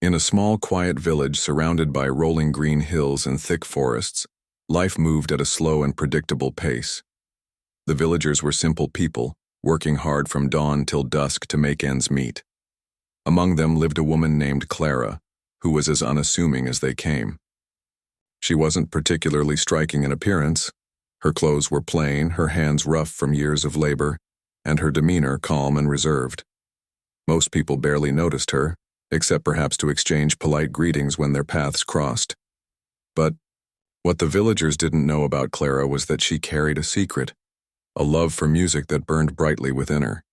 In a small, quiet village surrounded by rolling green hills and thick forests, life moved at a slow and predictable pace. The villagers were simple people, working hard from dawn till dusk to make ends meet. Among them lived a woman named Clara, who was as unassuming as they came. She wasn't particularly striking in appearance. Her clothes were plain, her hands rough from years of labor, and her demeanor calm and reserved. Most people barely noticed her, except perhaps to exchange polite greetings when their paths crossed. But what the villagers didn't know about Clara was that she carried a secret, a love for music that burned brightly within her.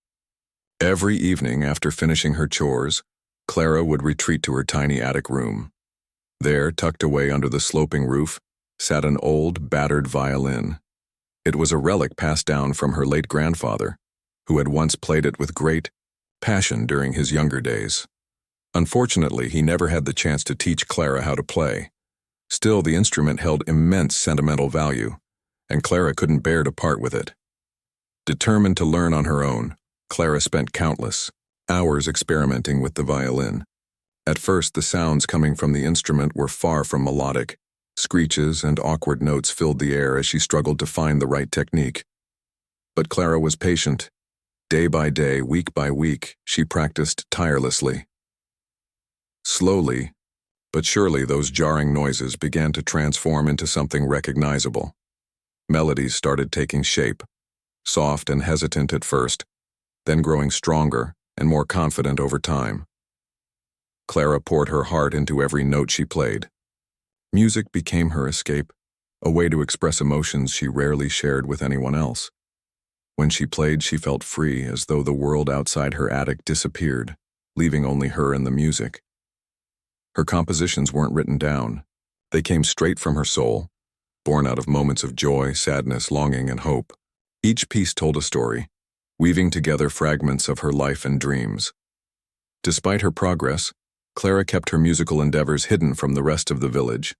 Every evening after finishing her chores, Clara would retreat to her tiny attic room. There, tucked away under the sloping roof, sat an old, battered violin. It was a relic passed down from her late grandfather, who had once played it with great passion during his younger days. Unfortunately, he never had the chance to teach Clara how to play. Still, the instrument held immense sentimental value, and Clara couldn't bear to part with it. Determined to learn on her own, Clara spent countless hours experimenting with the violin. At first, the sounds coming from the instrument were far from melodic. Screeches and awkward notes filled the air as she struggled to find the right technique. But Clara was patient. Day by day, week by week, she practiced tirelessly. Slowly, but surely those jarring noises began to transform into something recognizable. Melodies started taking shape, soft and hesitant at first, then growing stronger and more confident over time. Clara poured her heart into every note she played. Music became her escape, a way to express emotions she rarely shared with anyone else. When she played, she felt free, as though the world outside her attic disappeared, leaving only her and the music. Her compositions weren't written down. They came straight from her soul, born out of moments of joy, sadness, longing, and hope. Each piece told a story, weaving together fragments of her life and dreams. Despite her progress, Clara kept her musical endeavors hidden from the rest of the village.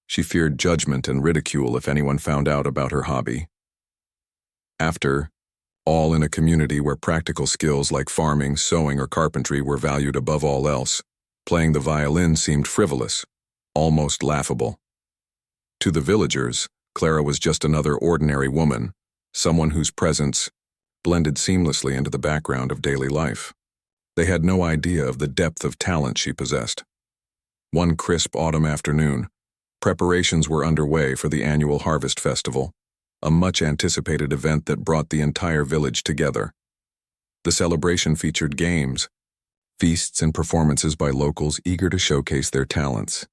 She feared judgment and ridicule if anyone found out about her hobby. After all, in a community where practical skills like farming, sewing, or carpentry were valued above all else, playing the violin seemed frivolous, almost laughable. To the villagers, Clara was just another ordinary woman, someone whose presence blended seamlessly into the background of daily life. They had no idea of the depth of talent she possessed. One crisp autumn afternoon, preparations were underway for the annual Harvest Festival, a much-anticipated event that brought the entire village together. The celebration featured games, feasts, and performances by locals eager to showcase their talents.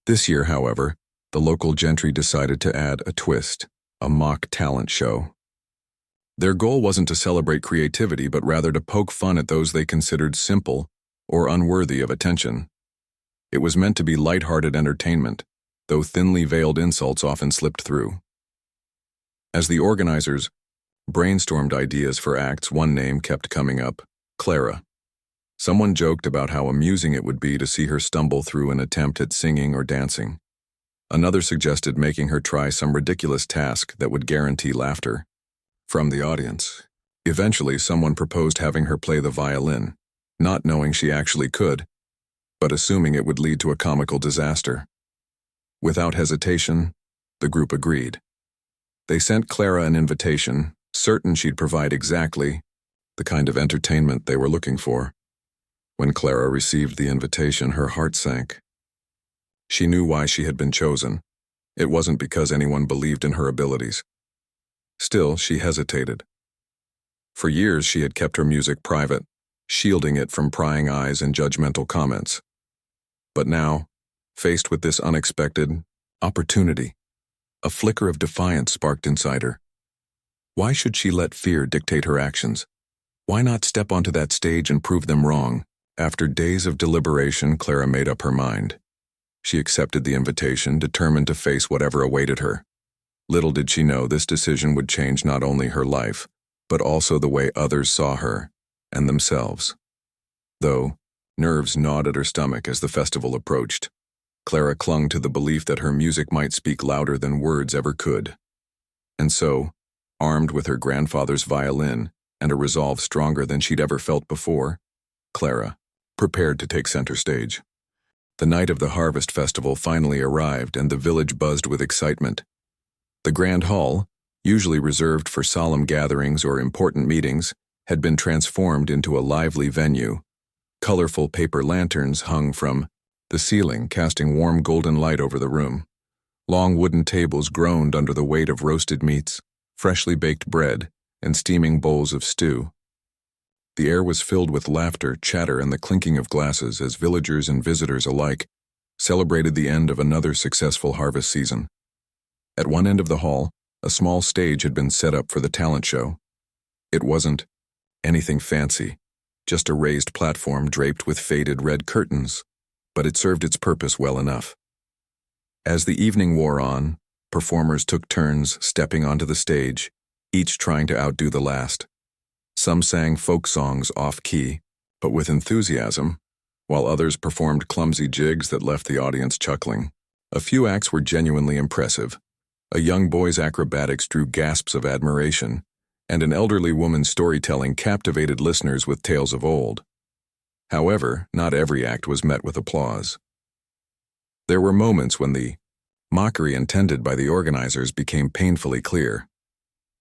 This year, however, the local gentry decided to add a twist, a mock talent show. Their goal wasn't to celebrate creativity, but rather to poke fun at those they considered simple or unworthy of attention. It was meant to be light-hearted entertainment, though thinly veiled insults often slipped through. As the organizers brainstormed ideas for acts, one name kept coming up: Clara. Someone joked about how amusing it would be to see her stumble through an attempt at singing or dancing. Another suggested making her try some ridiculous task that would guarantee laughter from the audience. Eventually, someone proposed having her play the violin, not knowing she actually could, but assuming it would lead to a comical disaster. Without hesitation, the group agreed. They sent Clara an invitation, certain she'd provide exactly the kind of entertainment they were looking for. When Clara received the invitation, her heart sank. She knew why she had been chosen. It wasn't because anyone believed in her abilities. Still, she hesitated. For years, she had kept her music private, shielding it from prying eyes and judgmental comments. But now, faced with this unexpected opportunity, a flicker of defiance sparked inside her. Why should she let fear dictate her actions? Why not step onto that stage and prove them wrong? After days of deliberation, Clara made up her mind. She accepted the invitation, determined to face whatever awaited her. Little did she know this decision would change not only her life, but also the way others saw her and themselves. Though nerves gnawed at her stomach as the festival approached, Clara clung to the belief that her music might speak louder than words ever could. And so, armed with her grandfather's violin and a resolve stronger than she'd ever felt before, Clara prepared to take center stage. The night of the Harvest Festival finally arrived, and the village buzzed with excitement. The Grand Hall, usually reserved for solemn gatherings or important meetings, had been transformed into a lively venue. Colorful paper lanterns hung from the ceiling, casting warm golden light over the room. Long wooden tables groaned under the weight of roasted meats, freshly baked bread, and steaming bowls of stew. The air was filled with laughter, chatter, and the clinking of glasses as villagers and visitors alike celebrated the end of another successful harvest season. At one end of the hall, a small stage had been set up for the talent show. It wasn't anything fancy, just a raised platform draped with faded red curtains, but it served its purpose well enough. As the evening wore on, performers took turns stepping onto the stage, each trying to outdo the last. Some sang folk songs off-key, but with enthusiasm, while others performed clumsy jigs that left the audience chuckling. A few acts were genuinely impressive. A young boy's acrobatics drew gasps of admiration, and an elderly woman's storytelling captivated listeners with tales of old. However, not every act was met with applause. There were moments when the mockery intended by the organizers became painfully clear.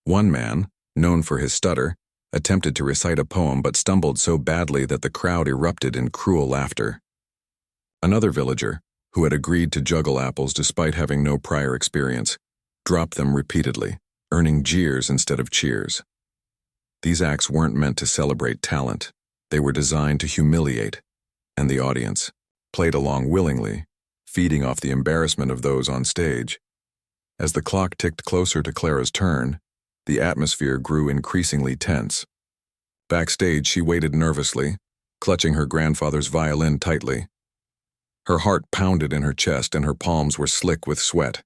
One man, known for his stutter, attempted to recite a poem but stumbled so badly that the crowd erupted in cruel laughter. Another villager, who had agreed to juggle apples despite having no prior experience, dropped them repeatedly, earning jeers instead of cheers. These acts weren't meant to celebrate talent. They were designed to humiliate, and the audience played along willingly, feeding off the embarrassment of those on stage. As the clock ticked closer to Clara's turn, the atmosphere grew increasingly tense. Backstage, she waited nervously, clutching her grandfather's violin tightly. Her heart pounded in her chest and her palms were slick with sweat.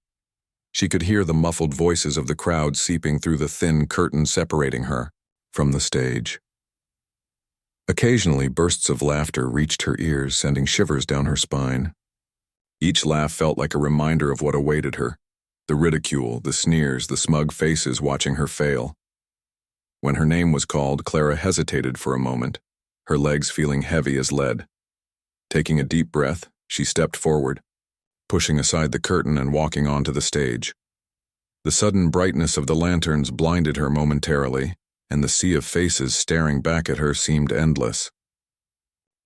She could hear the muffled voices of the crowd seeping through the thin curtain separating her from the stage. Occasionally, bursts of laughter reached her ears, sending shivers down her spine. Each laugh felt like a reminder of what awaited her. The ridicule, the sneers, the smug faces watching her fail. When her name was called, Clara hesitated for a moment, her legs feeling heavy as lead. Taking a deep breath, she stepped forward, pushing aside the curtain and walking onto the stage. The sudden brightness of the lanterns blinded her momentarily, and the sea of faces staring back at her seemed endless.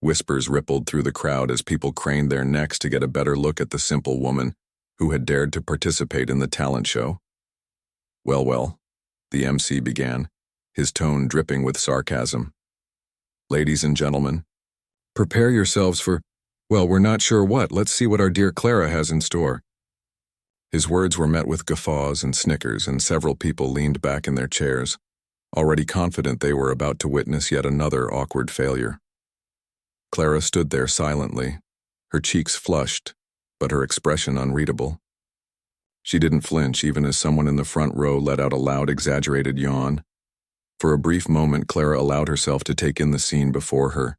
Whispers rippled through the crowd as people craned their necks to get a better look at the simple woman who had dared to participate in the talent show. Well, the MC began, his tone dripping with sarcasm. Ladies and gentlemen, prepare yourselves for, well, we're not sure what. Let's see what our dear Clara has in store. His words were met with guffaws and snickers, and several people leaned back in their chairs, already confident they were about to witness yet another awkward failure. Clara stood there silently, her cheeks flushed, but her expression unreadable. She didn't flinch even as someone in the front row let out a loud, exaggerated yawn. For a brief moment, Clara allowed herself to take in the scene before her.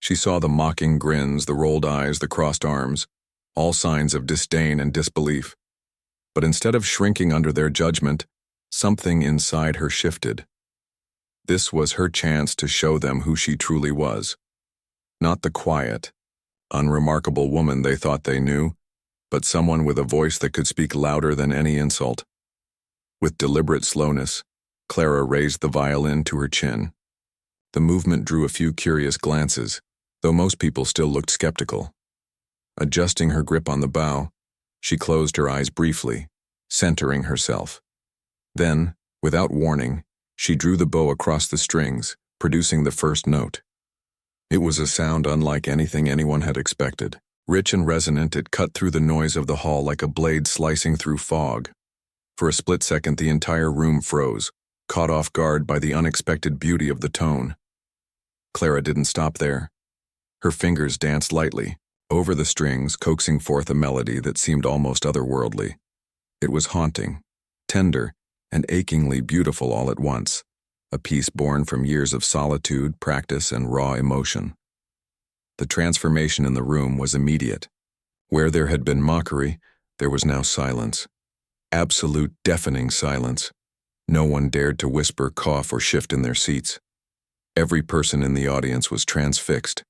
She saw the mocking grins, the rolled eyes, the crossed arms, all signs of disdain and disbelief. But instead of shrinking under their judgment, something inside her shifted. This was her chance to show them who she truly was. Not the quiet, unremarkable woman they thought they knew, but someone with a voice that could speak louder than any insult. With deliberate slowness, Clara raised the violin to her chin. The movement drew a few curious glances, though most people still looked skeptical. Adjusting her grip on the bow, she closed her eyes briefly, centering herself. Then, without warning, she drew the bow across the strings, producing the first note. It was a sound unlike anything anyone had expected. Rich and resonant, it cut through the noise of the hall like a blade slicing through fog. For a split second, the entire room froze, caught off guard by the unexpected beauty of the tone. Clara didn't stop there. Her fingers danced lightly over the strings, coaxing forth a melody that seemed almost otherworldly. It was haunting, tender, and achingly beautiful all at once, a piece born from years of solitude, practice, and raw emotion. The transformation in the room was immediate. Where there had been mockery, there was now silence. Absolute, deafening silence. No one dared to whisper, cough, or shift in their seats. Every person in the audience was transfixed,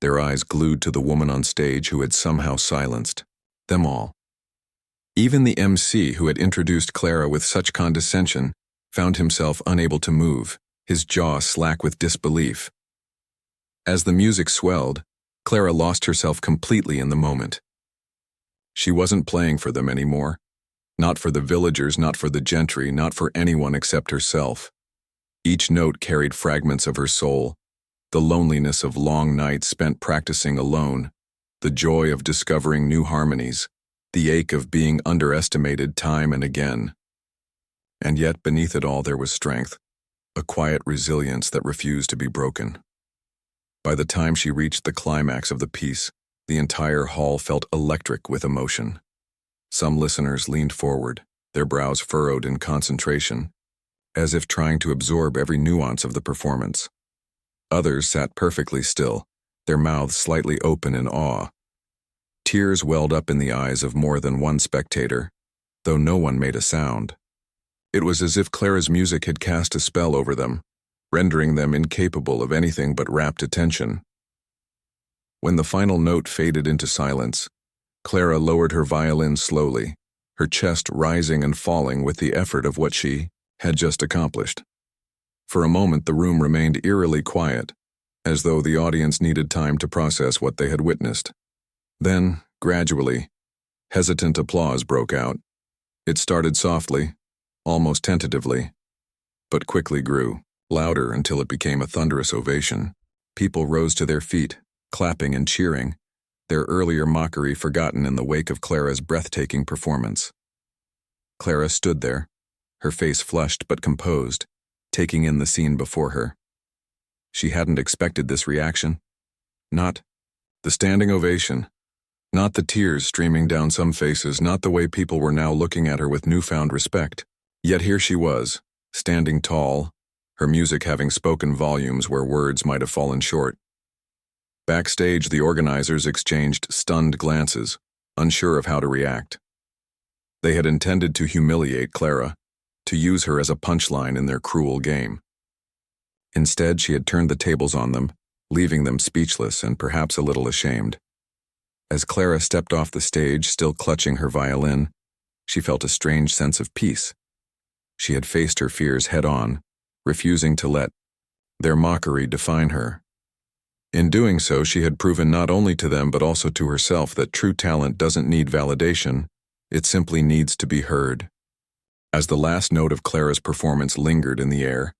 their eyes glued to the woman on stage who had somehow silenced them all. Even the MC who had introduced Clara with such condescension found himself unable to move, his jaw slack with disbelief. As the music swelled, Clara lost herself completely in the moment. She wasn't playing for them anymore. Not for the villagers, not for the gentry, not for anyone except herself. Each note carried fragments of her soul, the loneliness of long nights spent practicing alone, the joy of discovering new harmonies, the ache of being underestimated time and again. And yet beneath it all there was strength, a quiet resilience that refused to be broken. By the time she reached the climax of the piece, the entire hall felt electric with emotion. Some listeners leaned forward, their brows furrowed in concentration, as if trying to absorb every nuance of the performance. Others sat perfectly still, their mouths slightly open in awe. Tears welled up in the eyes of more than one spectator, though no one made a sound. It was as if Clara's music had cast a spell over them, rendering them incapable of anything but rapt attention. When the final note faded into silence, Clara lowered her violin slowly, her chest rising and falling with the effort of what she had just accomplished. For a moment the room remained eerily quiet, as though the audience needed time to process what they had witnessed. Then, gradually, hesitant applause broke out. It started softly, almost tentatively, but quickly grew, louder until it became a thunderous ovation. People rose to their feet, clapping and cheering, their earlier mockery forgotten in the wake of Clara's breathtaking performance. Clara stood there, her face flushed but composed, taking in the scene before her. She hadn't expected this reaction. Not the standing ovation, not the tears streaming down some faces, not the way people were now looking at her with newfound respect. Yet here she was, standing tall, her music having spoken volumes where words might have fallen short. Backstage, the organizers exchanged stunned glances, unsure of how to react. They had intended to humiliate Clara, to use her as a punchline in their cruel game. Instead, she had turned the tables on them, leaving them speechless and perhaps a little ashamed. As Clara stepped off the stage, still clutching her violin, she felt a strange sense of peace. She had faced her fears head-on, refusing to let their mockery define her. In doing so, she had proven not only to them but also to herself that true talent doesn't need validation, it simply needs to be heard. As the last note of Clara's performance lingered in the air,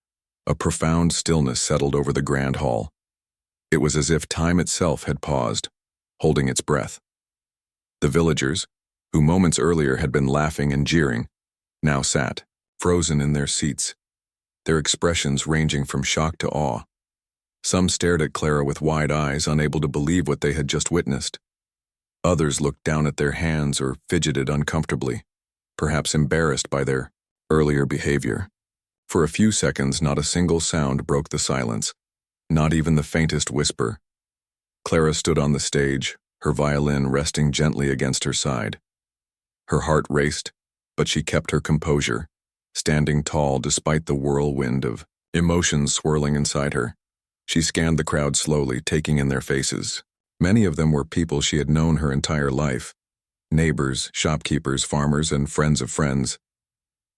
a profound stillness settled over the grand hall. It was as if time itself had paused, holding its breath. The villagers, who moments earlier had been laughing and jeering, now sat, frozen in their seats, their expressions ranging from shock to awe. Some stared at Clara with wide eyes, unable to believe what they had just witnessed. Others looked down at their hands or fidgeted uncomfortably, perhaps embarrassed by their earlier behavior. For a few seconds, not a single sound broke the silence, not even the faintest whisper. Clara stood on the stage, her violin resting gently against her side. Her heart raced, but she kept her composure, standing tall despite the whirlwind of emotions swirling inside her. She scanned the crowd slowly, taking in their faces. Many of them were people she had known her entire life. Neighbors, shopkeepers, farmers, and friends of friends.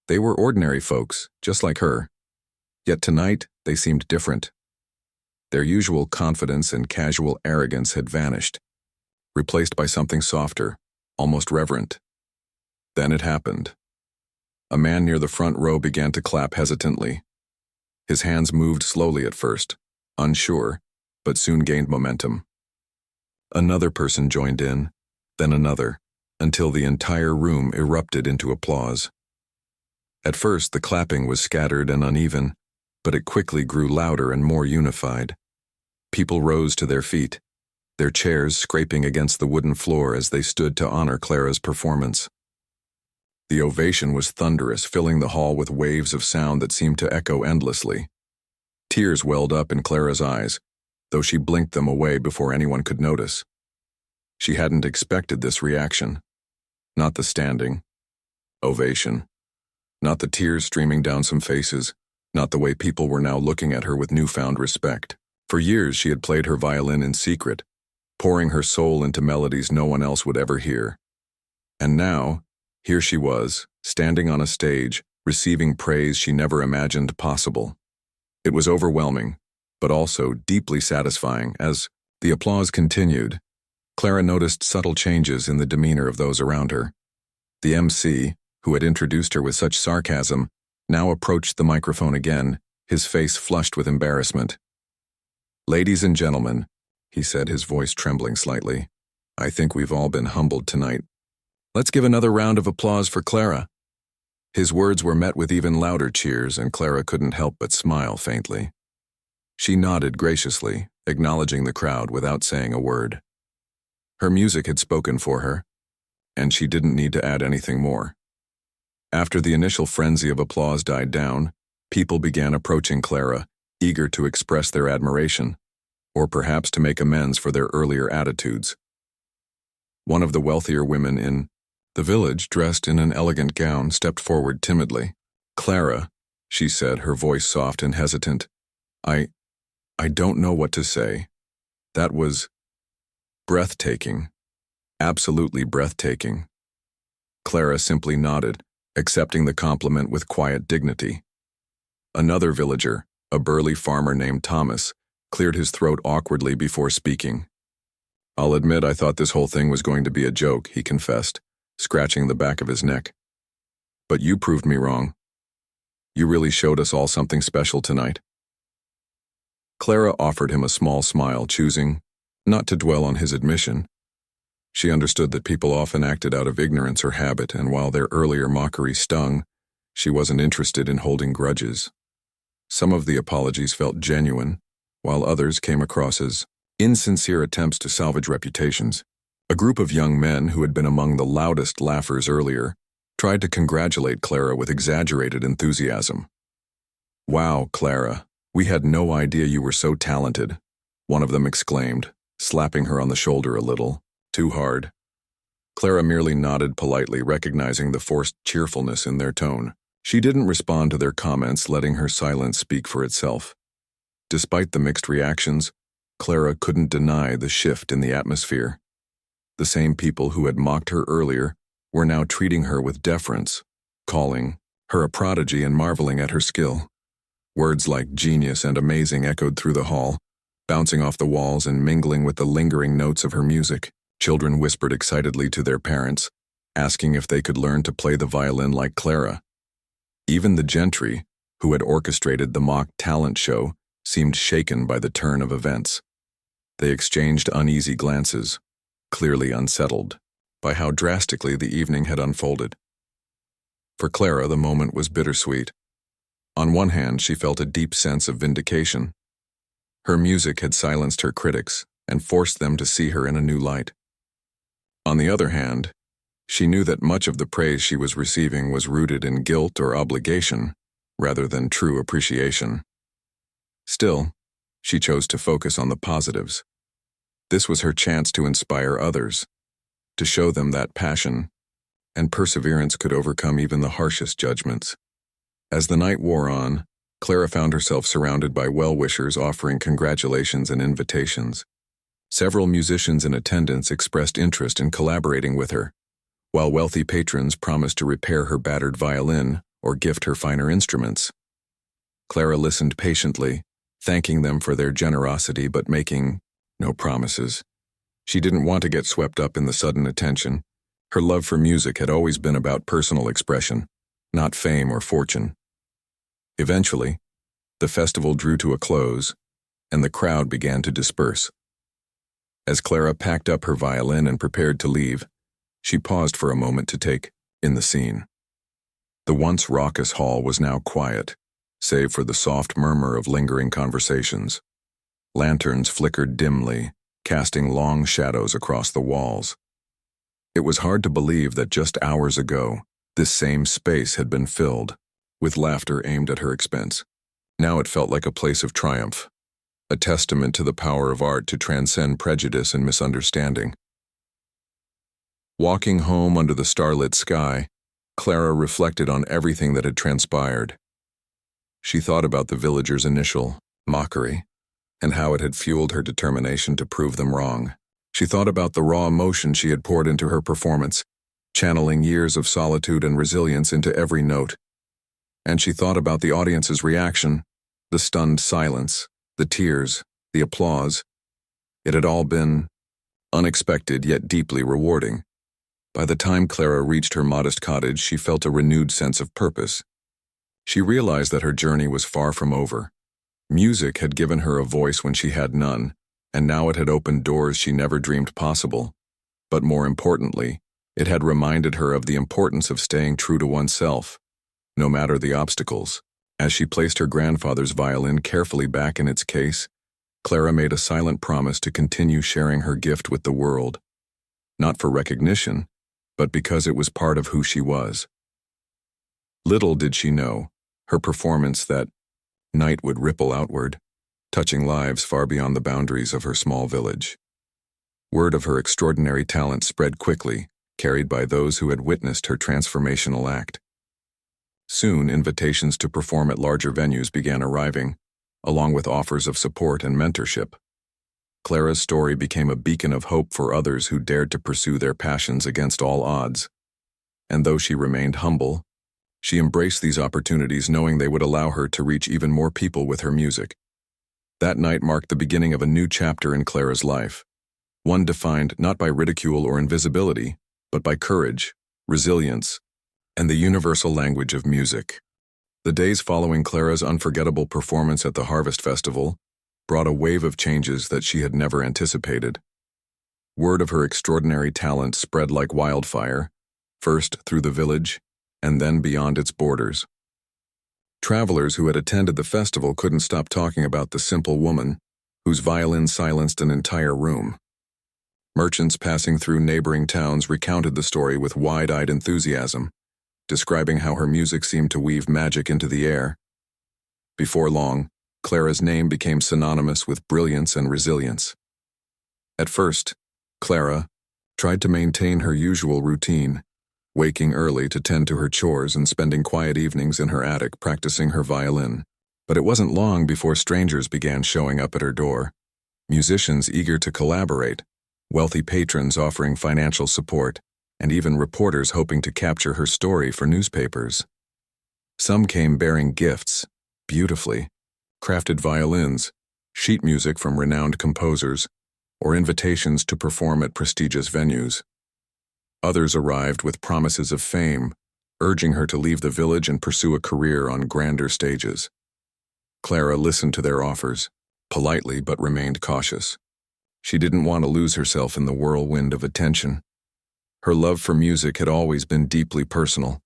They were ordinary folks, just like her. Yet tonight, they seemed different. Their usual confidence and casual arrogance had vanished, replaced by something softer, almost reverent. Then it happened. A man near the front row began to clap hesitantly. His hands moved slowly at first, unsure, but soon gained momentum. Another person joined in, then another, until the entire room erupted into applause. At first, the clapping was scattered and uneven, but it quickly grew louder and more unified. People rose to their feet, their chairs scraping against the wooden floor as they stood to honor Clara's performance. The ovation was thunderous, filling the hall with waves of sound that seemed to echo endlessly. Tears welled up in Clara's eyes, though she blinked them away before anyone could notice. She hadn't expected this reaction. Not the standing ovation. Not the tears streaming down some faces. Not the way people were now looking at her with newfound respect. For years she had played her violin in secret, pouring her soul into melodies no one else would ever hear. And now, here she was, standing on a stage, receiving praise she never imagined possible. It was overwhelming, but also deeply satisfying. As the applause continued, Clara noticed subtle changes in the demeanor of those around her. The MC, who had introduced her with such sarcasm, now approached the microphone again, his face flushed with embarrassment. "Ladies and gentlemen," he said, his voice trembling slightly, "I think we've all been humbled tonight. Let's give another round of applause for Clara." His words were met with even louder cheers, and Clara couldn't help but smile faintly. She nodded graciously, acknowledging the crowd without saying a word. Her music had spoken for her, and she didn't need to add anything more. After the initial frenzy of applause died down, people began approaching Clara, eager to express their admiration, or perhaps to make amends for their earlier attitudes. One of the wealthier women in the village, dressed in an elegant gown, stepped forward timidly. "Clara," she said, her voice soft and hesitant, I don't know what to say. That was breathtaking. Absolutely breathtaking." Clara simply nodded, accepting the compliment with quiet dignity. Another villager, a burly farmer named Thomas, cleared his throat awkwardly before speaking. "I'll admit I thought this whole thing was going to be a joke," he confessed, scratching the back of his neck. "But you proved me wrong. You really showed us all something special tonight." Clara offered him a small smile, choosing not to dwell on his admission. She understood that people often acted out of ignorance or habit, and while their earlier mockery stung, she wasn't interested in holding grudges. Some of the apologies felt genuine, while others came across as insincere attempts to salvage reputations. A group of young men who had been among the loudest laughers earlier tried to congratulate Clara with exaggerated enthusiasm. "Wow, Clara, we had no idea you were so talented," one of them exclaimed, slapping her on the shoulder a little, too hard. Clara merely nodded politely, recognizing the forced cheerfulness in their tone. She didn't respond to their comments, letting her silence speak for itself. Despite the mixed reactions, Clara couldn't deny the shift in the atmosphere. The same people who had mocked her earlier were now treating her with deference, calling her a prodigy and marveling at her skill. Words like genius and amazing echoed through the hall, bouncing off the walls and mingling with the lingering notes of her music. Children whispered excitedly to their parents, asking if they could learn to play the violin like Clara. Even the gentry, who had orchestrated the mock talent show, seemed shaken by the turn of events. They exchanged uneasy glances, clearly unsettled by how drastically the evening had unfolded. For Clara, the moment was bittersweet. On one hand, she felt a deep sense of vindication. Her music had silenced her critics and forced them to see her in a new light. On the other hand, she knew that much of the praise she was receiving was rooted in guilt or obligation, rather than true appreciation. Still, she chose to focus on the positives. This was her chance to inspire others, to show them that passion and perseverance could overcome even the harshest judgments. As the night wore on, Clara found herself surrounded by well-wishers offering congratulations and invitations. Several musicians in attendance expressed interest in collaborating with her, while wealthy patrons promised to repair her battered violin or gift her finer instruments. Clara listened patiently, thanking them for their generosity but making no promises. She didn't want to get swept up in the sudden attention. Her love for music had always been about personal expression, not fame or fortune. Eventually, the festival drew to a close, and the crowd began to disperse. As Clara packed up her violin and prepared to leave, she paused for a moment to take in the scene. The once raucous hall was now quiet, save for the soft murmur of lingering conversations. Lanterns flickered dimly, casting long shadows across the walls. It was hard to believe that just hours ago, this same space had been filled, with laughter aimed at her expense. Now it felt like a place of triumph, a testament to the power of art to transcend prejudice and misunderstanding. Walking home under the starlit sky, Clara reflected on everything that had transpired. She thought about the villagers' initial mockery and how it had fueled her determination to prove them wrong. She thought about the raw emotion she had poured into her performance, channeling years of solitude and resilience into every note. And she thought about the audience's reaction, the stunned silence, the tears, the applause. It had all been unexpected yet deeply rewarding. By the time Clara reached her modest cottage, she felt a renewed sense of purpose. She realized that her journey was far from over. Music had given her a voice when she had none, and now it had opened doors she never dreamed possible. But more importantly, it had reminded her of the importance of staying true to oneself, no matter the obstacles. As she placed her grandfather's violin carefully back in its case, Clara made a silent promise to continue sharing her gift with the world, not for recognition, but because it was part of who she was. Little did she know, her performance that night would ripple outward, touching lives far beyond the boundaries of her small village. Word of her extraordinary talent spread quickly, carried by those who had witnessed her transformational act. Soon, invitations to perform at larger venues began arriving, along with offers of support and mentorship. Clara's story became a beacon of hope for others who dared to pursue their passions against all odds. And though she remained humble, she embraced these opportunities knowing they would allow her to reach even more people with her music. That night marked the beginning of a new chapter in Clara's life, one defined not by ridicule or invisibility, but by courage, resilience, and the universal language of music. The days following Clara's unforgettable performance at the Harvest Festival brought a wave of changes that she had never anticipated. Word of her extraordinary talent spread like wildfire, first through the village, and then beyond its borders. Travelers who had attended the festival couldn't stop talking about the simple woman, whose violin silenced an entire room. Merchants passing through neighboring towns recounted the story with wide-eyed enthusiasm, describing how her music seemed to weave magic into the air. Before long, Clara's name became synonymous with brilliance and resilience. At first, Clara tried to maintain her usual routine, waking early to tend to her chores and spending quiet evenings in her attic practicing her violin. But it wasn't long before strangers began showing up at her door, musicians eager to collaborate, wealthy patrons offering financial support, and even reporters hoping to capture her story for newspapers. Some came bearing gifts, beautifully crafted violins, sheet music from renowned composers, or invitations to perform at prestigious venues. Others arrived with promises of fame, urging her to leave the village and pursue a career on grander stages. Clara listened to their offers, politely but remained cautious. She didn't want to lose herself in the whirlwind of attention. Her love for music had always been deeply personal,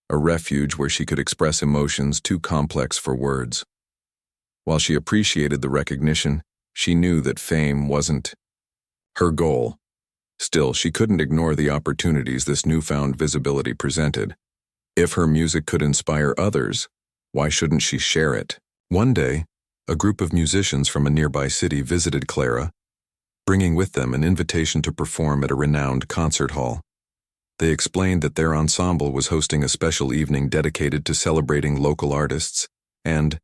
a refuge where she could express emotions too complex for words. While she appreciated the recognition, she knew that fame wasn't her goal. Still, she couldn't ignore the opportunities this newfound visibility presented. If her music could inspire others, why shouldn't she share it? One day, a group of musicians from a nearby city visited Clara, bringing with them an invitation to perform at a renowned concert hall. They explained that their ensemble was hosting a special evening dedicated to celebrating local artists, and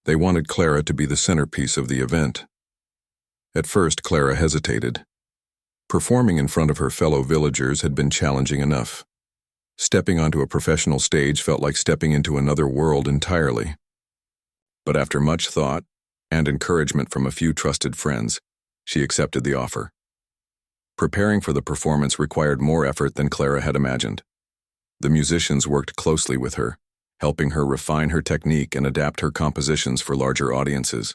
they wanted Clara to be the centerpiece of the event. At first, Clara hesitated. Performing in front of her fellow villagers had been challenging enough. Stepping onto a professional stage felt like stepping into another world entirely. But after much thought and encouragement from a few trusted friends, she accepted the offer. Preparing for the performance required more effort than Clara had imagined. The musicians worked closely with her, helping her refine her technique and adapt her compositions for larger audiences.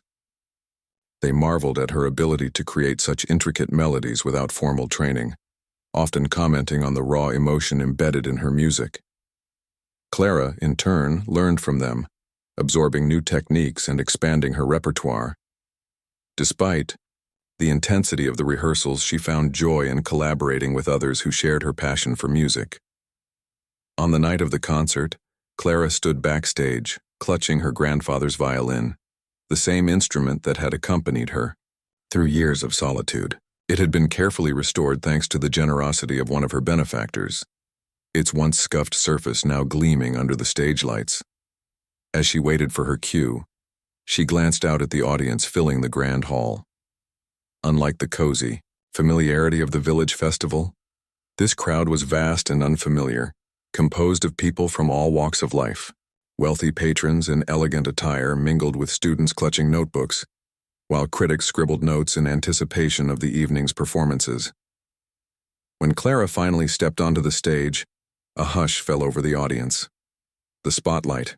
They marveled at her ability to create such intricate melodies without formal training, often commenting on the raw emotion embedded in her music. Clara, in turn, learned from them, absorbing new techniques and expanding her repertoire. Despite the intensity of the rehearsals, she found joy in collaborating with others who shared her passion for music. On the night of the concert, Clara stood backstage, clutching her grandfather's violin, the same instrument that had accompanied her through years of solitude. It had been carefully restored thanks to the generosity of one of her benefactors, its once scuffed surface now gleaming under the stage lights. As she waited for her cue, she glanced out at the audience filling the grand hall. Unlike the cozy, Familiarity of the village festival? This crowd was vast and unfamiliar, composed of people from all walks of life. Wealthy patrons in elegant attire mingled with students clutching notebooks, while critics scribbled notes in anticipation of the evening's performances. When Clara finally stepped onto the stage, a hush fell over the audience. The spotlight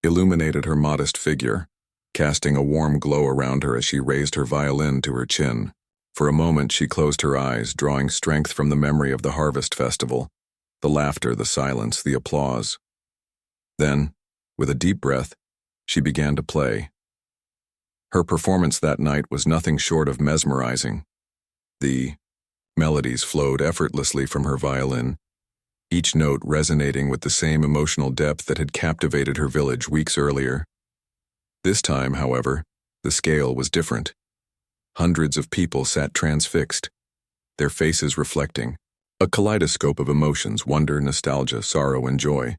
illuminated her modest figure, casting a warm glow around her as she raised her violin to her chin. For a moment she closed her eyes, drawing strength from the memory of the harvest festival, the laughter, the silence, the applause. Then, with a deep breath, she began to play. Her performance that night was nothing short of mesmerizing. The melodies flowed effortlessly from her violin, each note resonating with the same emotional depth that had captivated her village weeks earlier. This time, however, the scale was different. Hundreds of people sat transfixed, their faces reflecting a kaleidoscope of emotions: wonder, nostalgia, sorrow, and joy.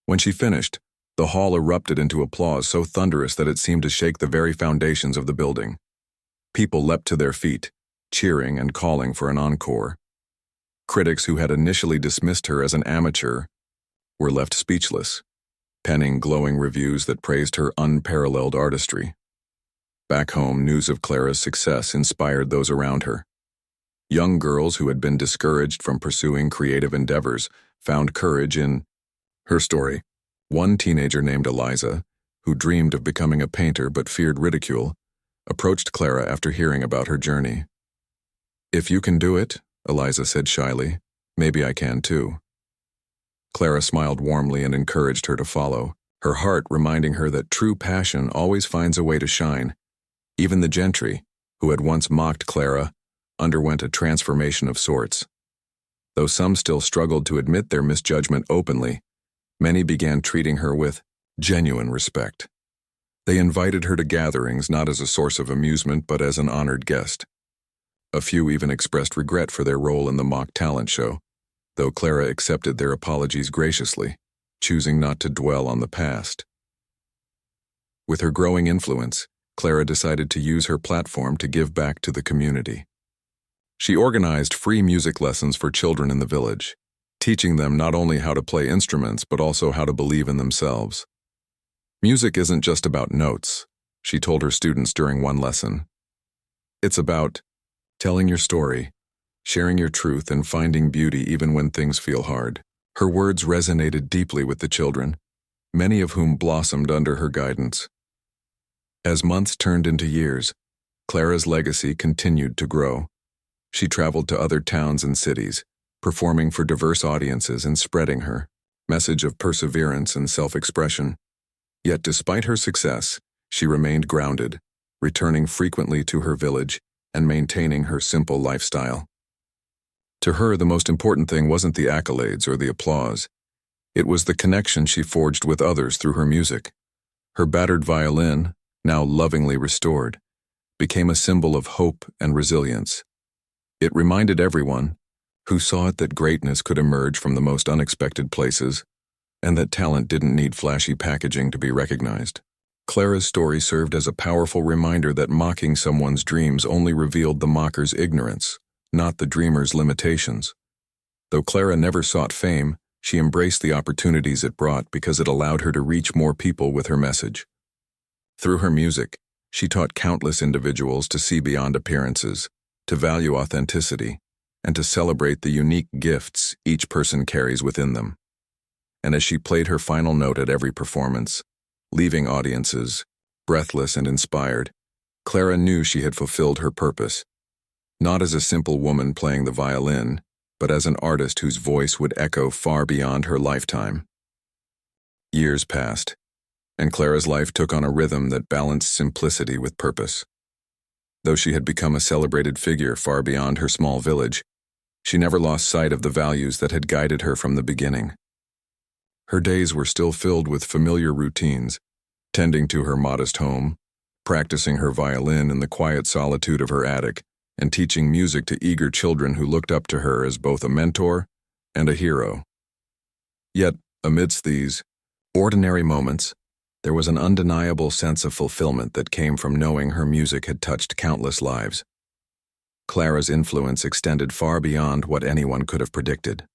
When she finished, the hall erupted into applause so thunderous that it seemed to shake the very foundations of the building. People leapt to their feet, cheering and calling for an encore. Critics who had initially dismissed her as an amateur were left speechless, penning glowing reviews that praised her unparalleled artistry. Back home, news of Clara's success inspired those around her. Young girls who had been discouraged from pursuing creative endeavors found courage in her story. One teenager named Eliza, who dreamed of becoming a painter but feared ridicule, approached Clara after hearing about her journey. "If you can do it," Eliza said shyly, "maybe I can too." Clara smiled warmly and encouraged her to follow, her heart reminding her that true passion always finds a way to shine. Even the gentry, who had once mocked Clara, underwent a transformation of sorts. Though some still struggled to admit their misjudgment openly, many began treating her with genuine respect. They invited her to gatherings not as a source of amusement but as an honored guest. A few even expressed regret for their role in the mock talent show, though Clara accepted their apologies graciously, choosing not to dwell on the past. With her growing influence, Clara decided to use her platform to give back to the community. She organized free music lessons for children in the village, teaching them not only how to play instruments but also how to believe in themselves. "Music isn't just about notes," she told her students during one lesson. "It's about telling your story, sharing your truth, and finding beauty even when things feel hard." Her words resonated deeply with the children, many of whom blossomed under her guidance. As months turned into years, Clara's legacy continued to grow. She traveled to other towns and cities, performing for diverse audiences and spreading her message of perseverance and self-expression. Yet despite her success, she remained grounded, returning frequently to her village and maintaining her simple lifestyle. To her, the most important thing wasn't the accolades or the applause. It was the connection she forged with others through her music. Her battered violin, now lovingly restored, became a symbol of hope and resilience. It reminded everyone who saw it that greatness could emerge from the most unexpected places, and that talent didn't need flashy packaging to be recognized. Clara's story served as a powerful reminder that mocking someone's dreams only revealed the mocker's ignorance, not the dreamer's limitations. Though Clara never sought fame, she embraced the opportunities it brought because it allowed her to reach more people with her message. Through her music, she taught countless individuals to see beyond appearances, to value authenticity, and to celebrate the unique gifts each person carries within them. And as she played her final note at every performance, leaving audiences breathless and inspired, Clara knew she had fulfilled her purpose, not as a simple woman playing the violin, but as an artist whose voice would echo far beyond her lifetime. Years passed, and Clara's life took on a rhythm that balanced simplicity with purpose. Though she had become a celebrated figure far beyond her small village, she never lost sight of the values that had guided her from the beginning. Her days were still filled with familiar routines, tending to her modest home, practicing her violin in the quiet solitude of her attic, and teaching music to eager children who looked up to her as both a mentor and a hero. Yet, amidst these ordinary moments, there was an undeniable sense of fulfillment that came from knowing her music had touched countless lives. Clara's influence extended far beyond what anyone could have predicted.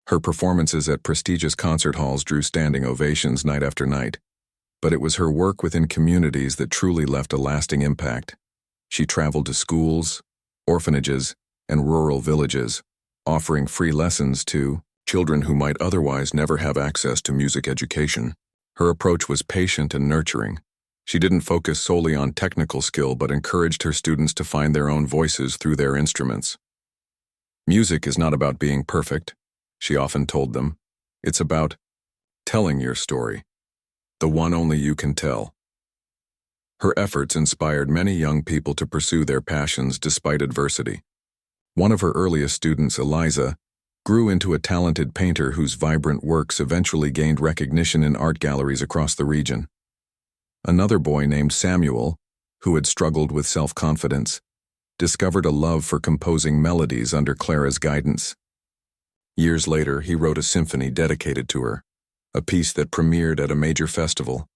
Her performances at prestigious concert halls drew standing ovations night after night, but it was her work within communities that truly left a lasting impact. She traveled to schools, orphanages, and rural villages, offering free lessons to children who might otherwise never have access to music education. Her approach was patient and nurturing. She didn't focus solely on technical skill but encouraged her students to find their own voices through their instruments. Music is not about being perfect, she often told them. It's about telling your story, the one only you can tell. Her efforts inspired many young people to pursue their passions despite adversity. One of her earliest students, Eliza, grew into a talented painter whose vibrant works eventually gained recognition in art galleries across the region. Another boy named Samuel, who had struggled with self-confidence, discovered a love for composing melodies under Clara's guidance. Years later, he wrote a symphony dedicated to her, a piece that premiered at a major festival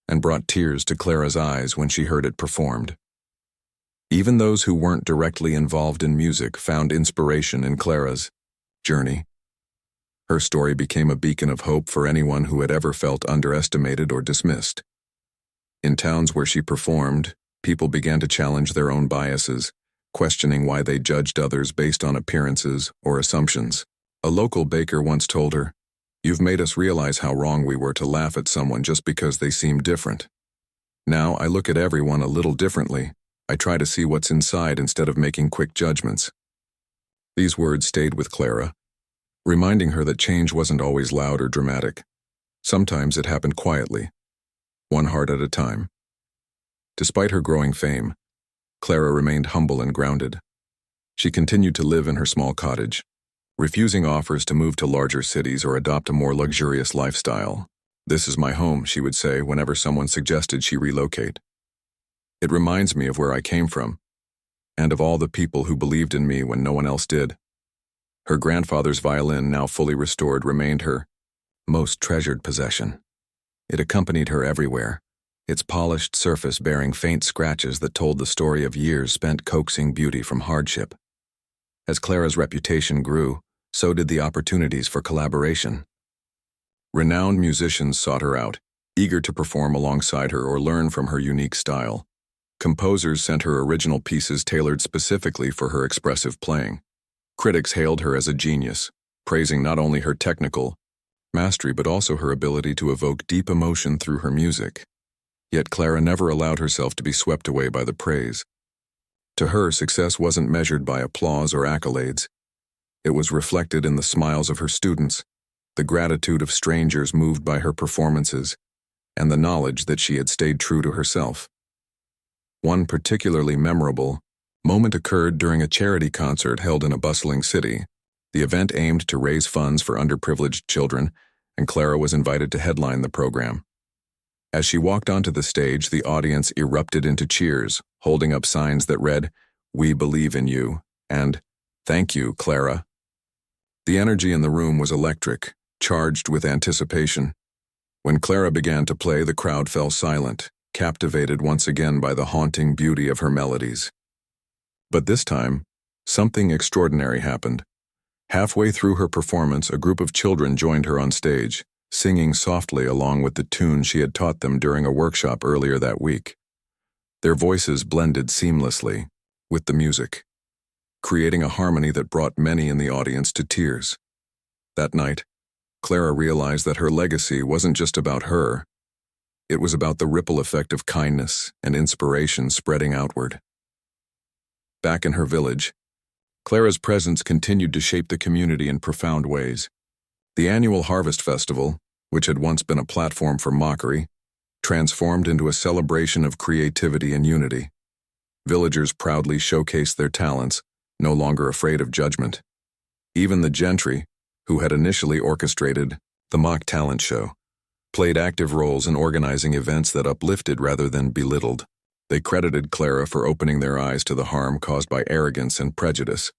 and brought tears to Clara's eyes when she heard it performed. Even those who weren't directly involved in music found inspiration in Clara's journey. Her story became a beacon of hope for anyone who had ever felt underestimated or dismissed. In towns where she performed, people began to challenge their own biases, questioning why they judged others based on appearances or assumptions. A local baker once told her, "You've made us realize how wrong we were to laugh at someone just because they seemed different. Now I look at everyone a little differently. I try to see what's inside instead of making quick judgments." These words stayed with Clara, reminding her that change wasn't always loud or dramatic. Sometimes it happened quietly, one heart at a time. Despite her growing fame, Clara remained humble and grounded. She continued to live in her small cottage, refusing offers to move to larger cities or adopt a more luxurious lifestyle. "This is my home," she would say whenever someone suggested she relocate. "It reminds me of where I came from, and of all the people who believed in me when no one else did." Her grandfather's violin, now fully restored, remained her most treasured possession. It accompanied her everywhere, its polished surface bearing faint scratches that told the story of years spent coaxing beauty from hardship. As Clara's reputation grew, so did the opportunities for collaboration. Renowned musicians sought her out, eager to perform alongside her or learn from her unique style. Composers sent her original pieces tailored specifically for her expressive playing. Critics hailed her as a genius, praising not only her technical mastery but also her ability to evoke deep emotion through her music. Yet Clara never allowed herself to be swept away by the praise. To her, success wasn't measured by applause or accolades. It was reflected in the smiles of her students, the gratitude of strangers moved by her performances, and the knowledge that she had stayed true to herself. One particularly memorable moment occurred during a charity concert held in a bustling city. The event aimed to raise funds for underprivileged children, and Clara was invited to headline the program. As she walked onto the stage, the audience erupted into cheers, holding up signs that read, "We believe in you," and "Thank you, Clara." The energy in the room was electric, charged with anticipation. When Clara began to play, the crowd fell silent, captivated once again by the haunting beauty of her melodies. But this time, something extraordinary happened. Halfway through her performance, a group of children joined her on stage, singing softly along with the tune she had taught them during a workshop earlier that week. Their voices blended seamlessly with the music, creating a harmony that brought many in the audience to tears. That night, Clara realized that her legacy wasn't just about her. It was about the ripple effect of kindness and inspiration spreading outward. Back in her village, Clara's presence continued to shape the community in profound ways. The annual Harvest Festival, which had once been a platform for mockery, transformed into a celebration of creativity and unity. Villagers proudly showcased their talents, no longer afraid of judgment. Even the gentry, who had initially orchestrated the mock talent show, played active roles in organizing events that uplifted rather than belittled. They credited Clara for opening their eyes to the harm caused by arrogance and prejudice,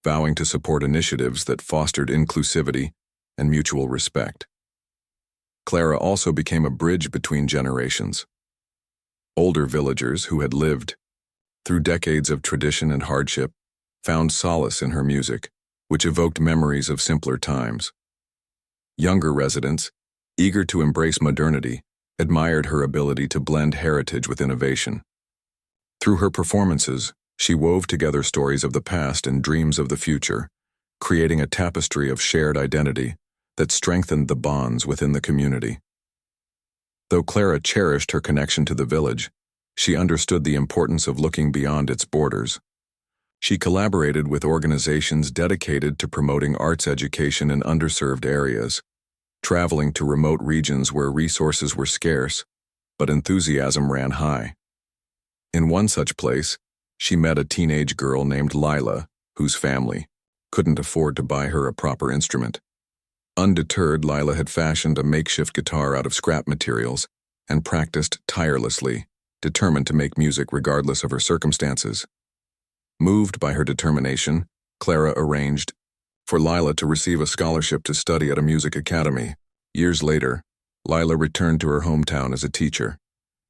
vowing to support initiatives that fostered inclusivity and mutual respect. Clara also became a bridge between generations. Older villagers who had lived through decades of tradition and hardship, found solace in her music, which evoked memories of simpler times. Younger residents, eager to embrace modernity, admired her ability to blend heritage with innovation. Through her performances, she wove together stories of the past and dreams of the future, creating a tapestry of shared identity that strengthened the bonds within the community. Though Clara cherished her connection to the village, she understood the importance of looking beyond its borders. She collaborated with organizations dedicated to promoting arts education in underserved areas, traveling to remote regions where resources were scarce, but enthusiasm ran high. In one such place, she met a teenage girl named Lila, whose family couldn't afford to buy her a proper instrument. Undeterred, Lila had fashioned a makeshift guitar out of scrap materials and practiced tirelessly, determined to make music regardless of her circumstances. Moved by her determination, Clara arranged for Lila to receive a scholarship to study at a music academy. Years later, Lila returned to her hometown as a teacher,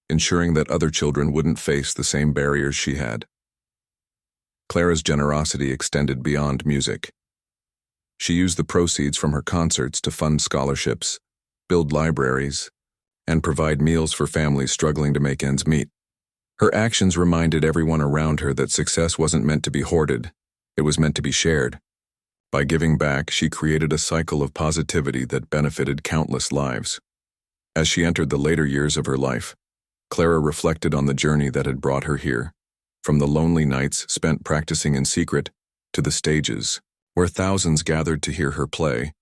ensuring that other children wouldn't face the same barriers she had. Clara's generosity extended beyond music. She used the proceeds from her concerts to fund scholarships, build libraries, and provide meals for families struggling to make ends meet. Her actions reminded everyone around her that success wasn't meant to be hoarded, it was meant to be shared. By giving back, she created a cycle of positivity that benefited countless lives. As she entered the later years of her life, Clara reflected on the journey that had brought her here, from the lonely nights spent practicing in secret to the stages where thousands gathered to hear her play.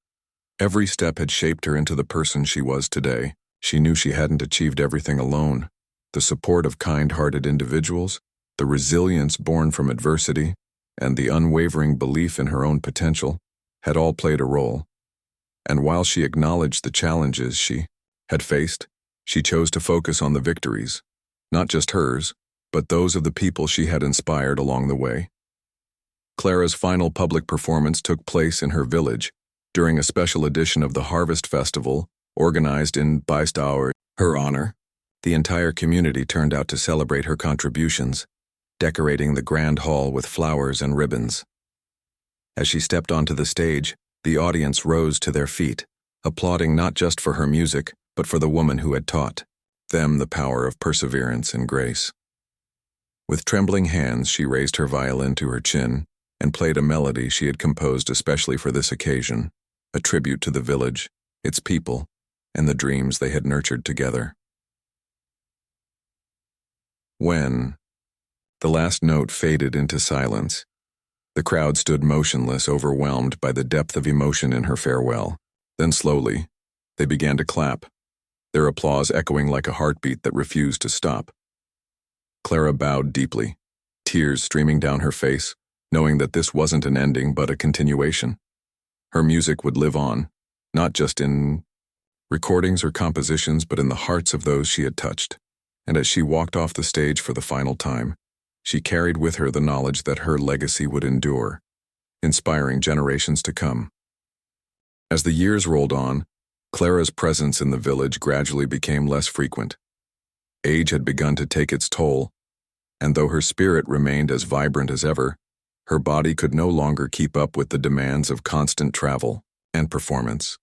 Every step had shaped her into the person she was today. She knew she hadn't achieved everything alone. The support of kind-hearted individuals, the resilience born from adversity, and the unwavering belief in her own potential had all played a role. And while she acknowledged the challenges she had faced, she chose to focus on the victories, not just hers, but those of the people she had inspired along the way. Clara's final public performance took place in her village during a special edition of the Harvest Festival organized in her honor. The entire community turned out to celebrate her contributions, decorating the grand hall with flowers and ribbons. As she stepped onto the stage, the audience rose to their feet, applauding not just for her music, but for the woman who had taught them the power of perseverance and grace. With trembling hands, she raised her violin to her chin and played a melody she had composed especially for this occasion, a tribute to the village, its people, and the dreams they had nurtured together. When the last note faded into silence, the crowd stood motionless, overwhelmed by the depth of emotion in her farewell. Then slowly, they began to clap, their applause echoing like a heartbeat that refused to stop. Clara bowed deeply, tears streaming down her face, knowing that this wasn't an ending but a continuation. Her music would live on, not just in recordings or compositions, but in the hearts of those she had touched. And as she walked off the stage for the final time, she carried with her the knowledge that her legacy would endure, inspiring generations to come. As the years rolled on, Clara's presence in the village gradually became less frequent. Age had begun to take its toll, and though her spirit remained as vibrant as ever, her body could no longer keep up with the demands of constant travel and performance.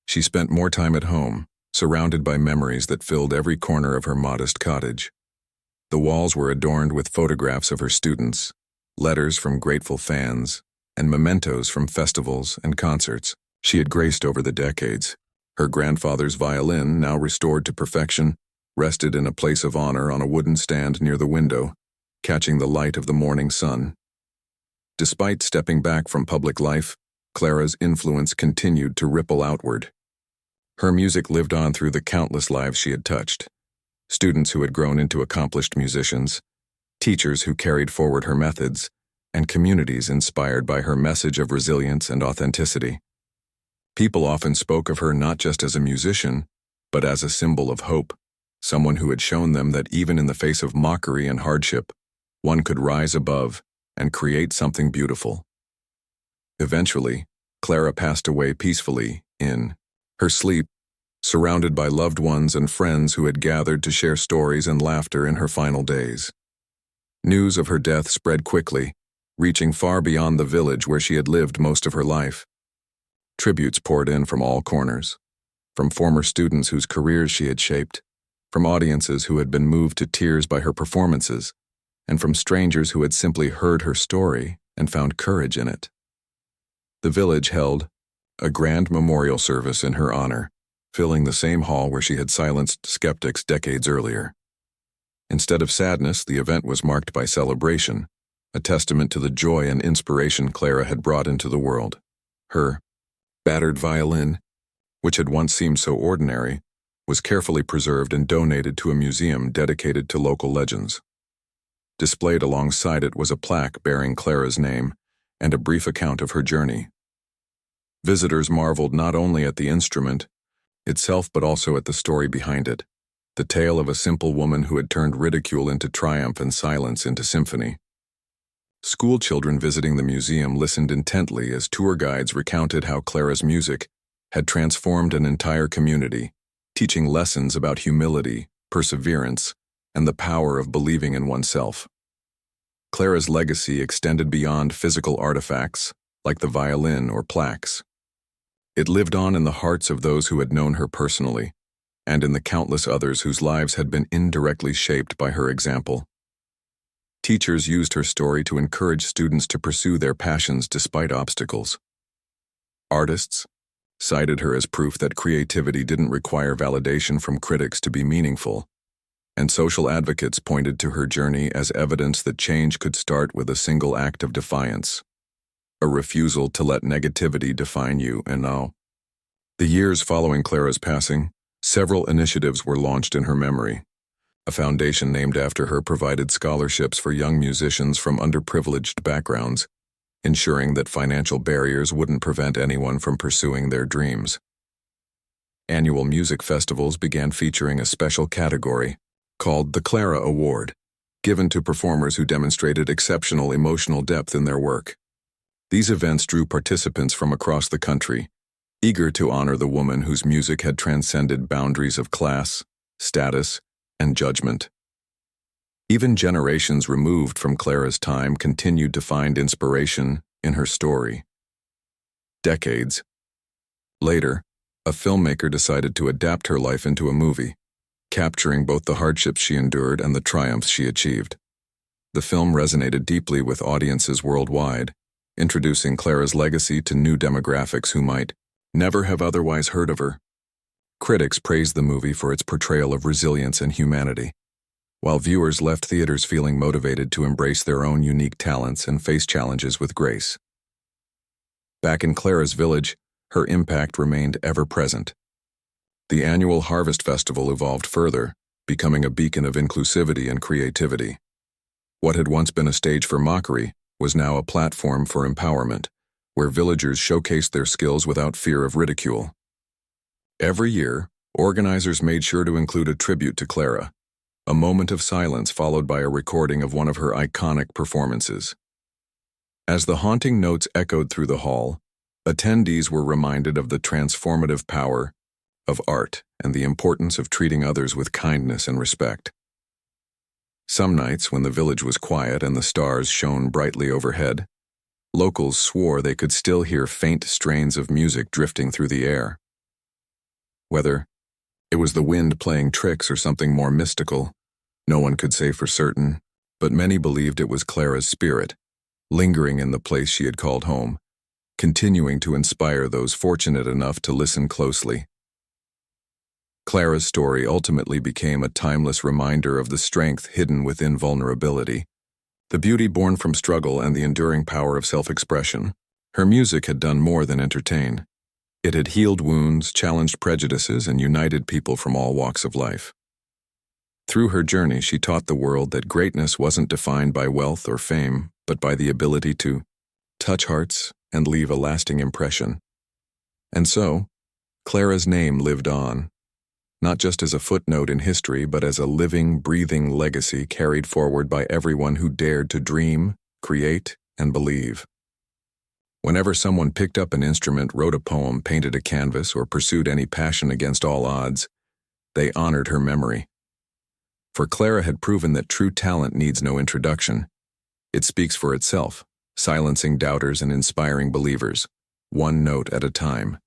She spent more time at home, surrounded by memories that filled every corner of her modest cottage. The walls were adorned with photographs of her students, letters from grateful fans, and mementos from festivals and concerts she had graced over the decades. Her grandfather's violin, now restored to perfection, rested in a place of honor on a wooden stand near the window, catching the light of the morning sun. Despite stepping back from public life, Clara's influence continued to ripple outward. Her music lived on through the countless lives she had touched. Students who had grown into accomplished musicians, teachers who carried forward her methods, and communities inspired by her message of resilience and authenticity. People often spoke of her not just as a musician, but as a symbol of hope, someone who had shown them that even in the face of mockery and hardship, one could rise above and create something beautiful. Eventually, Clara passed away peacefully in her sleep, surrounded by loved ones and friends who had gathered to share stories and laughter in her final days. News of her death spread quickly, reaching far beyond the village where she had lived most of her life. Tributes poured in from all corners, from former students whose careers she had shaped, from audiences who had been moved to tears by her performances, and from strangers who had simply heard her story and found courage in it. The village held a grand memorial service in her honor, filling the same hall where she had silenced skeptics decades earlier. Instead of sadness, the event was marked by celebration, a testament to the joy and inspiration Clara had brought into the world. Her battered violin, which had once seemed so ordinary, was carefully preserved and donated to a museum dedicated to local legends. Displayed alongside it was a plaque bearing Clara's name and a brief account of her journey. Visitors marveled not only at the instrument itself but also at the story behind it, the tale of a simple woman who had turned ridicule into triumph and silence into symphony. School children visiting the museum listened intently as tour guides recounted how Clara's music had transformed an entire community, teaching lessons about humility, perseverance, and the power of believing in oneself. Clara's legacy extended beyond physical artifacts, like the violin or plaques. It lived on in the hearts of those who had known her personally, and in the countless others whose lives had been indirectly shaped by her example. Teachers used her story to encourage students to pursue their passions despite obstacles. Artists cited her as proof that creativity didn't require validation from critics to be meaningful, and social advocates pointed to her journey as evidence that change could start with a single act of defiance, a refusal to let negativity define you and now. The years following Clara's passing, several initiatives were launched in her memory. A foundation named after her provided scholarships for young musicians from underprivileged backgrounds, ensuring that financial barriers wouldn't prevent anyone from pursuing their dreams. Annual music festivals began featuring a special category called the Clara Award, given to performers who demonstrated exceptional emotional depth in their work. These events drew participants from across the country, eager to honor the woman whose music had transcended boundaries of class, status, and judgment. Even generations removed from Clara's time continued to find inspiration in her story. Decades later, a filmmaker decided to adapt her life into a movie, capturing both the hardships she endured and the triumphs she achieved. The film resonated deeply with audiences worldwide, introducing Clara's legacy to new demographics who might never have otherwise heard of her. Critics praised the movie for its portrayal of resilience and humanity, while viewers left theaters feeling motivated to embrace their own unique talents and face challenges with grace. Back in Clara's village, her impact remained ever present. The annual Harvest Festival evolved further, becoming a beacon of inclusivity and creativity. What had once been a stage for mockery was now a platform for empowerment, where villagers showcased their skills without fear of ridicule. Every year, organizers made sure to include a tribute to Clara, a moment of silence followed by a recording of one of her iconic performances. As the haunting notes echoed through the hall, attendees were reminded of the transformative power of art and the importance of treating others with kindness and respect. Some nights, when the village was quiet and the stars shone brightly overhead, locals swore they could still hear faint strains of music drifting through the air. Whether it was the wind playing tricks or something more mystical, no one could say for certain, but many believed it was Clara's spirit, lingering in the place she had called home, continuing to inspire those fortunate enough to listen closely. Clara's story ultimately became a timeless reminder of the strength hidden within vulnerability, the beauty born from struggle and the enduring power of self-expression. Her music had done more than entertain. It had healed wounds, challenged prejudices, and united people from all walks of life. Through her journey, she taught the world that greatness wasn't defined by wealth or fame, but by the ability to touch hearts and leave a lasting impression. And so, Clara's name lived on, not just as a footnote in history, but as a living, breathing legacy carried forward by everyone who dared to dream, create, and believe. Whenever someone picked up an instrument, wrote a poem, painted a canvas, or pursued any passion against all odds, they honored her memory. For Clara had proven that true talent needs no introduction. It speaks for itself, silencing doubters and inspiring believers, one note at a time.